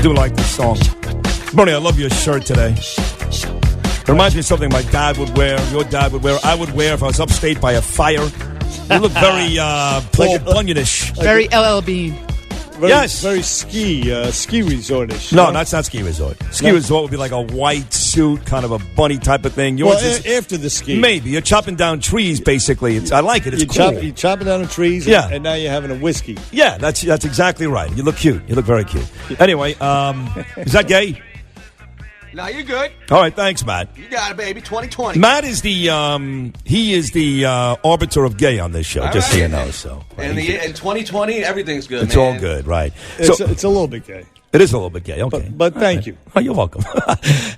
do like this song. Bernie, I love your shirt today. It reminds me of something my dad would wear, your dad would wear, I would wear if I was upstate by a fire. You look very Paul Bunyan-ish. Very LL Bean. Yes. Very ski resort-ish. No, that's not ski resort. Ski resort would be like a white suit, kind of a bunny type of thing. Yours is after the ski. Maybe. You're chopping down trees, basically. I like it. It's cool. You're chopping down the trees, yeah. And now you're having a whiskey. Yeah, that's exactly right. You look cute. You look very cute. Anyway, is that gay? No, you're good. All right, thanks, Matt. You got it, baby. 2020. Matt is the arbiter of gay on this show, just so you know. So, and in 2020, everything's good. It's all good, right? It's a little bit gay. It is a little bit gay, okay. But thank you. Oh, you're welcome.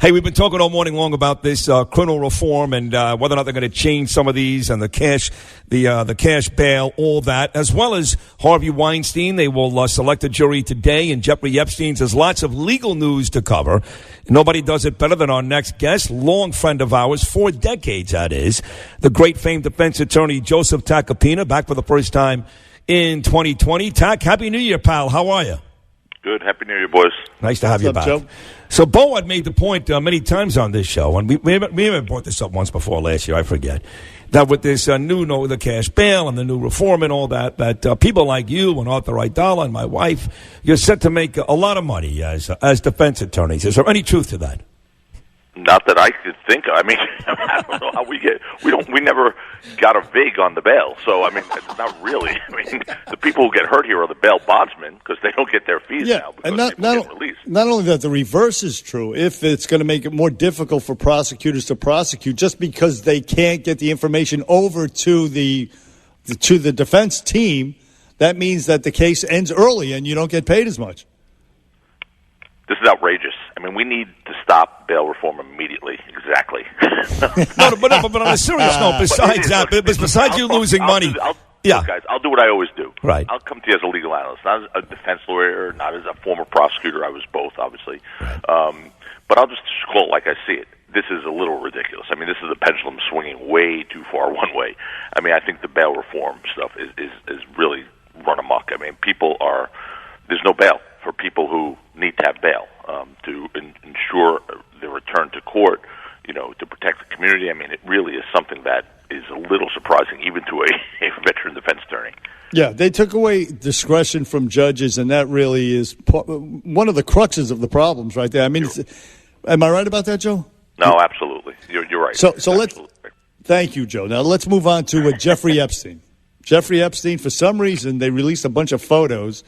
Hey, we've been talking all morning long about this criminal reform and whether or not they're going to change some of these and the cash bail, all that, as well as Harvey Weinstein. They will select a jury today, and Jeffrey Epstein's. There's lots of legal news to cover. Nobody does it better than our next guest, long friend of ours, 4 decades that is, the great famed defense attorney Joseph Tacopina, back for the first time in 2020. Tac, Happy New Year, pal. How are you? Good. Happy New Year, boys. Nice to have you back. Joe? So Bo had made the point many times on this show, and we haven't brought this up once before last year, I forget, that with this the cash bail and the new reform and all that people like you and Arthur Aidala and my wife, you're set to make a lot of money as defense attorneys. Is there any truth to that? Not that I could think of. I mean, I don't know how we never got a vig on the bail. So, I mean, not really. I mean, the people who get hurt here are the bail bondsmen because they don't get their fees now because people get released. Not only that, the reverse is true. If it's going to make it more difficult for prosecutors to prosecute just because they can't get the information over to the defense team, that means that the case ends early and you don't get paid as much. This is outrageous. I mean, we need to stop bail reform immediately. Exactly. but on a serious note, besides you losing money, look, guys, I'll do what I always do. Right. I'll come to you as a legal analyst, not as a defense lawyer, not as a former prosecutor. I was both, obviously. Right. But I'll just call it like I see it. This is a little ridiculous. I mean, this is a pendulum swinging way too far one way. I mean, I think the bail reform stuff is really run amok. I mean, there's no bail for people who need to have bail to ensure the return to court, to protect the community. I mean, it really is something that is a little surprising even to a veteran defense attorney. Yeah, they took away discretion from judges, and that really is one of the cruxes of the problems right there. I mean, am I right about that, Joe? No, absolutely. You're right. So thank you, Joe. Now let's move on to Jeffrey Epstein. Jeffrey Epstein, for some reason, they released a bunch of photos.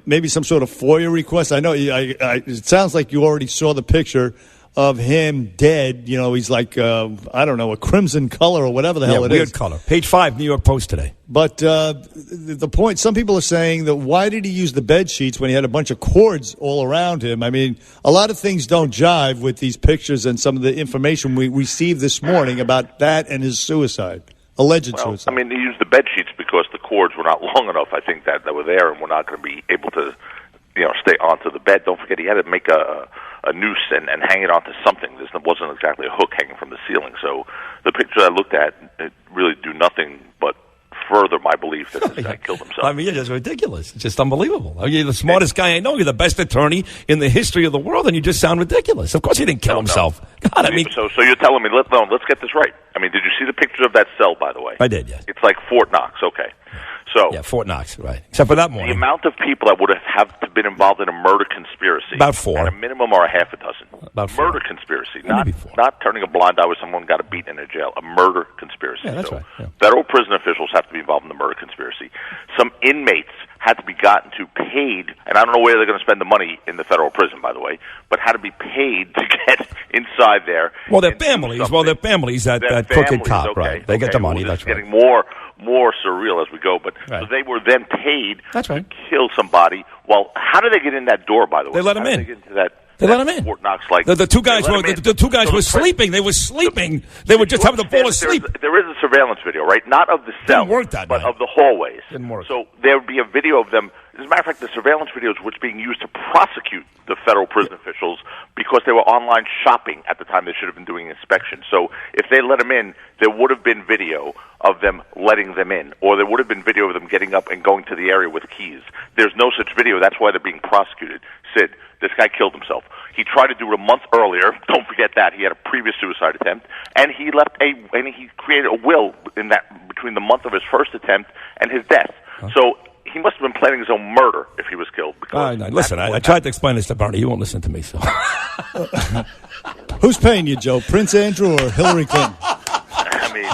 Maybe some sort of FOIA request. I know. It sounds like you already saw the picture of him dead. He's like, I don't know, a crimson color or whatever the hell it is. Weird color. Page 5, New York Post today. But the point, some people are saying that why did he use the bed sheets when he had a bunch of cords all around him? I mean, a lot of things don't jive with these pictures and some of the information we received this morning about that and his suicide. Alleged suicide. I mean, they used the bed sheets because the cords were not long enough, I think, that were there and were not going to be able to, stay onto the bed. Don't forget, he had to make a noose and hang it onto something. There wasn't exactly a hook hanging from the ceiling. So the pictures I looked at really do nothing but further my belief that this guy killed himself. I mean, you're just ridiculous. It's just unbelievable. You're the smartest guy I know. You're the best attorney in the history of the world, and you just sound ridiculous. Of course he didn't kill himself. God, I mean... So you're telling me, let's get this right. I mean, did you see the pictures of that cell, by the way? I did, yeah. It's like Fort Knox, okay. So yeah, Fort Knox, right. Except for that morning. The amount of people that would have to been involved in a murder conspiracy. About 4. At a minimum or a half a dozen. About 4. Murder conspiracy. Not turning a blind eye when someone got beaten in a jail. A murder conspiracy. Yeah, that's right. Yeah. Federal prison officials have to be involved in the murder conspiracy. Some inmates had to be gotten to paid, and I don't know where they're going to spend the money in the federal prison, by the way, but had to be paid to get inside there. Well, their families. That cook and cop, right? They get the money. That's right. Getting more surreal as we go, but right. So they were then paid to kill somebody. Well, how did they get in that door? By the way, they let them in. They let him in. Fort Knox, the two guys were sleeping. They were sleeping. They were just having to fall asleep. There is a surveillance video, right? Not of the cell, but of the hallways. Didn't work. So there would be a video of them. As a matter of fact, the surveillance videos was being used to prosecute the federal prison officials because they were online shopping at the time they should have been doing inspection. So if they let them in, there would have been video of them letting them in, or there would have been video of them getting up and going to the area with keys. There's no such video. That's why they're being prosecuted. Sid, this guy killed himself. He tried to do it a month earlier. Don't forget that. He had a previous suicide attempt, and he he created a will in that between the month of his first attempt and his death. So he must have been planning his own murder if he was killed. Listen, I tried to explain this to Bernie. You won't listen to me, so. Who's paying you, Joe? Prince Andrew or Hillary Clinton? I mean,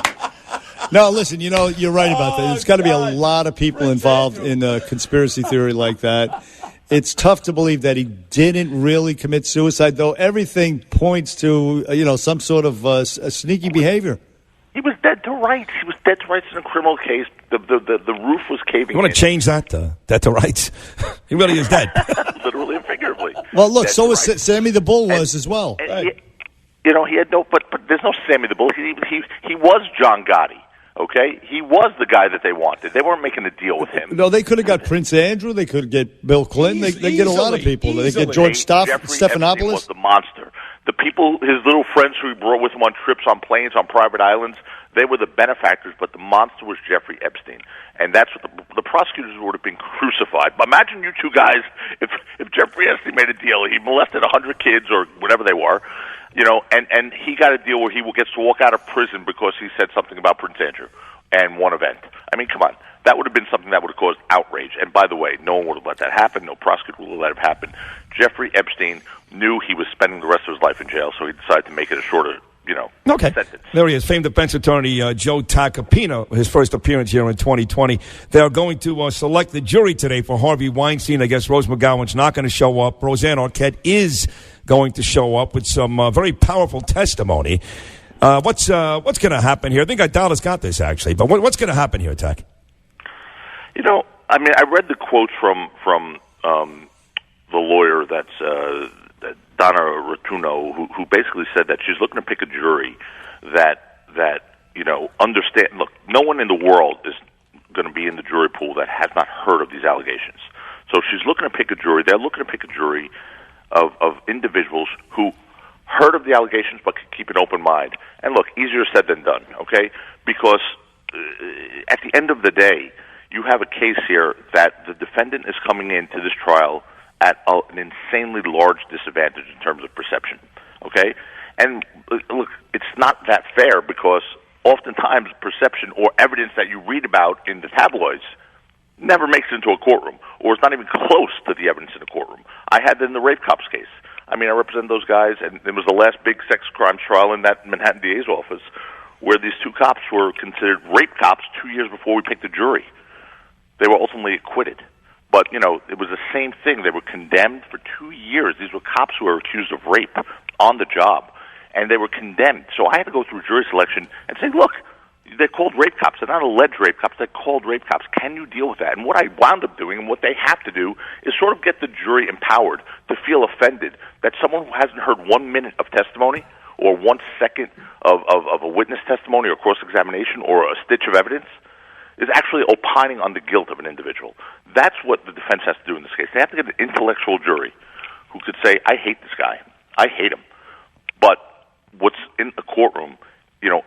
no, listen, you're right about that. There's got to be a lot of people involved in a conspiracy theory like that. It's tough to believe that he didn't really commit suicide, though everything points to, some sort of a sneaky behavior. he was dead to rights. He was dead to rights in a criminal case. The roof was caving in. You want to change that, dead to rights? He really is dead. Literally and figuratively. Well, look, dead so was rights. Sammy the Bull was as well. Right. He had no, but there's no Sammy the Bull. He was John Gotti. Okay, he was the guy that they wanted. They weren't making a deal with him. No, they could have got Prince Andrew. They could get Bill Clinton. They get a lot of people. They get George Jeffrey Epstein Stephanopoulos. was the monster. The people, his little friends who he brought with him on trips, on planes, on private islands, they were the benefactors. But the monster was Jeffrey Epstein, and that's what the prosecutors would have been crucified. But imagine you two guys, if Jeffrey Epstein made a deal, he molested 100 kids or whatever they were. And he got a deal where he gets to walk out of prison because he said something about Prince Andrew and one event. I mean, come on. That would have been something that would have caused outrage. And by the way, no one would have let that happen. No prosecutor would have let it happen. Jeffrey Epstein knew he was spending the rest of his life in jail, so he decided to make it a shorter, sentence. There he is, famed defense attorney Joe Tacopina, his first appearance here in 2020. They're going to select the jury today for Harvey Weinstein. I guess Rose McGowan's not going to show up. Roseanne Arquette is going to show up with some very powerful testimony. What's going to happen here? I think Dallas got this, actually. But what's going to happen here, Tack? I read the quote from the lawyer that's Donna Rotuno, who basically said that she's looking to pick a jury that understand. Look, no one in the world is going to be in the jury pool that has not heard of these allegations. So she's looking to pick a jury. They're looking to pick a jury of individuals who heard of the allegations but could keep an open mind. And look, easier said than done, okay? Because at the end of the day, you have a case here that the defendant is coming into this trial at an insanely large disadvantage in terms of perception, okay? And look, it's not that fair because oftentimes perception or evidence that you read about in the tabloids never makes it into a courtroom, or it's not even close to the evidence in a courtroom. I had that in the rape cops case. I represent those guys, and it was the last big sex crimes trial in that Manhattan DA's office where these two cops were considered rape cops 2 years before we picked the jury. They were ultimately acquitted. But, it was the same thing. They were condemned for 2 years. These were cops who were accused of rape on the job, and they were condemned. So I had to go through jury selection and say, look, they're called rape cops. They're not alleged rape cops. They're called rape cops. Can you deal with that? And what I wound up doing and what they have to do is sort of get the jury empowered to feel offended that someone who hasn't heard 1 minute of testimony or 1 second of a witness testimony or cross-examination or a stitch of evidence is actually opining on the guilt of an individual. That's what the defense has to do in this case. They have to get an intellectual jury who could say, I hate this guy. I hate him. But what's in the courtroom,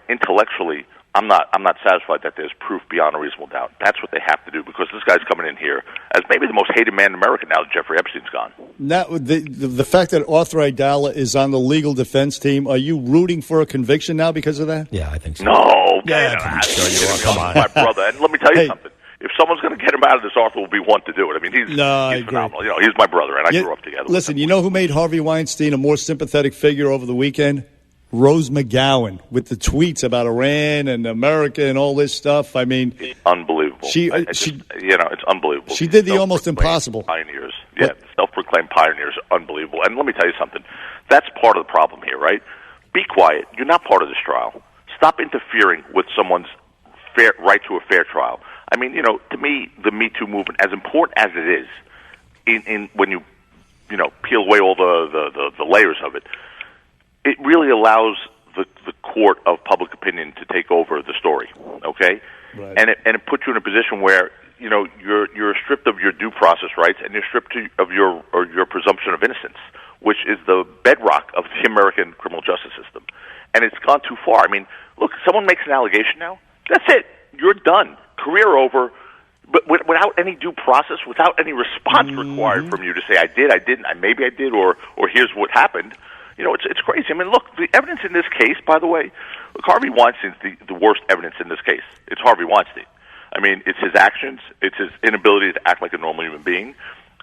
intellectually, I'm not satisfied that there's proof beyond a reasonable doubt. That's what they have to do because this guy's coming in here as maybe the most hated man in America now that Jeffrey Epstein's gone. Now, the fact that Arthur Aidala is on the legal defense team, are you rooting for a conviction now because of that? Yeah, I think so. No. Come on. My brother. And let me tell you something. If someone's going to get him out of this, Arthur will be one to do it. He's phenomenal. He's my brother, and I grew up together. Listen, you know who made Harvey Weinstein a more sympathetic figure over the weekend? Rose McGowan with the tweets about Iran and America and all this stuff. It's unbelievable. It's unbelievable. She did the almost impossible. Pioneers. Yeah, self-proclaimed pioneers. Unbelievable. And let me tell you something. That's part of the problem here, right? Be quiet. You're not part of this trial. Stop interfering with someone's right to a fair trial. To me, the Me Too movement, as important as it is, in when you peel away all the layers of it, it really allows the court of public opinion to take over the story, okay? Right. And it puts you in a position where you're stripped of your due process rights and you're stripped of your presumption of innocence, which is the bedrock of the American criminal justice system. And it's gone too far. Look, someone makes an allegation now. That's it. You're done. Career over. But without any due process, without any response required from you to say, I did, I didn't, maybe I did, or here's what happened. You know, it's crazy. I mean, look, the evidence in this case, by the way, look, Harvey Weinstein's the worst evidence in this case. It's Harvey Weinstein. I mean, it's his actions. It's his inability to act like a normal human being.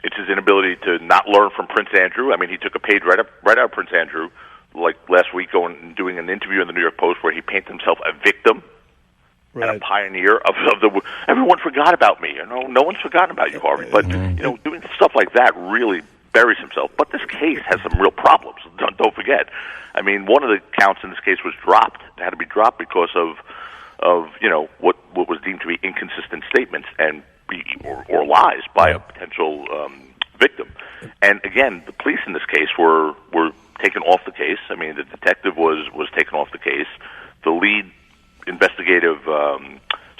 It's his inability to not learn from Prince Andrew. I mean, he took a page right out of Prince Andrew, like last week, going and doing an interview in the New York Post where he painted himself a victim. Right. And a pioneer of the. Everyone forgot about me. You know, no one's forgotten about you, Harvey. But you know, doing stuff like that really buries himself. But this case has some real problems. Don't forget. I mean, one of the counts in this case was dropped. It had to be dropped because of you know what was deemed to be inconsistent statements and or lies by a potential victim. And again, the police in this case were taken off the case. I mean, the detective was taken off the case. The lead investigative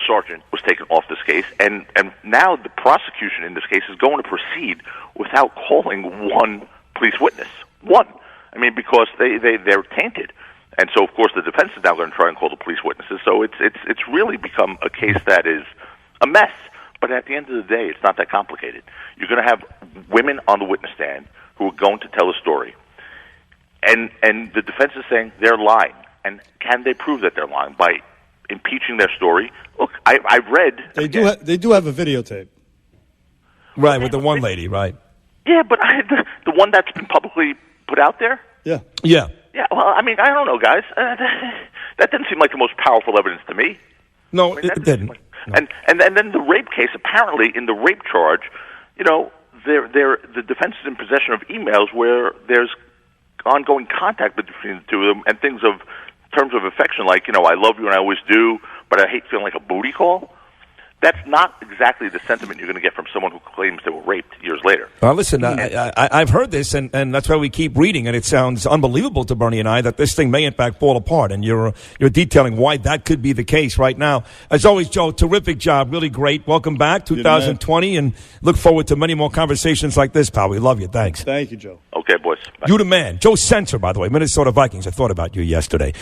sergeant was taken off this case, and now the prosecution in this case is going to proceed without calling one police witness. One. I mean, because they're tainted. And so, of course, the defense is now going to try and call the police witnesses. So it's really become a case that is a mess. But at the end of the day, it's not that complicated. You're going to have women on the witness stand who are going to tell a story. And the defense is saying they're lying. And can they prove that they're lying by impeaching their story? Look, I've read... They do have a videotape. Right, with the one lady, right. Yeah, but the one that's been publicly put out there? Yeah. Yeah. Yeah, well, I mean, I don't know, guys. That didn't seem like the most powerful evidence to me. No, it didn't. No. And then the rape case, apparently, in the rape charge, you know, the defense is in possession of emails where there's ongoing contact between the two of them and things of terms of affection, like, you know, I love you and I always do, but I hate feeling like a booty call. That's not exactly the sentiment you're going to get from someone who claims they were raped years later. Listen, I've heard this, and that's why we keep reading, and it sounds unbelievable to Bernie and I that this thing may in fact fall apart, and you're detailing why that could be the case right now. As always, Joe, terrific job, really great. Welcome back, 2020, and look forward to many more conversations like this, pal. We love you. Thanks. Thank you, Joe. Okay, boys. Bye. You the man. Joe Sensor, by the way, Minnesota Vikings. I thought about you yesterday.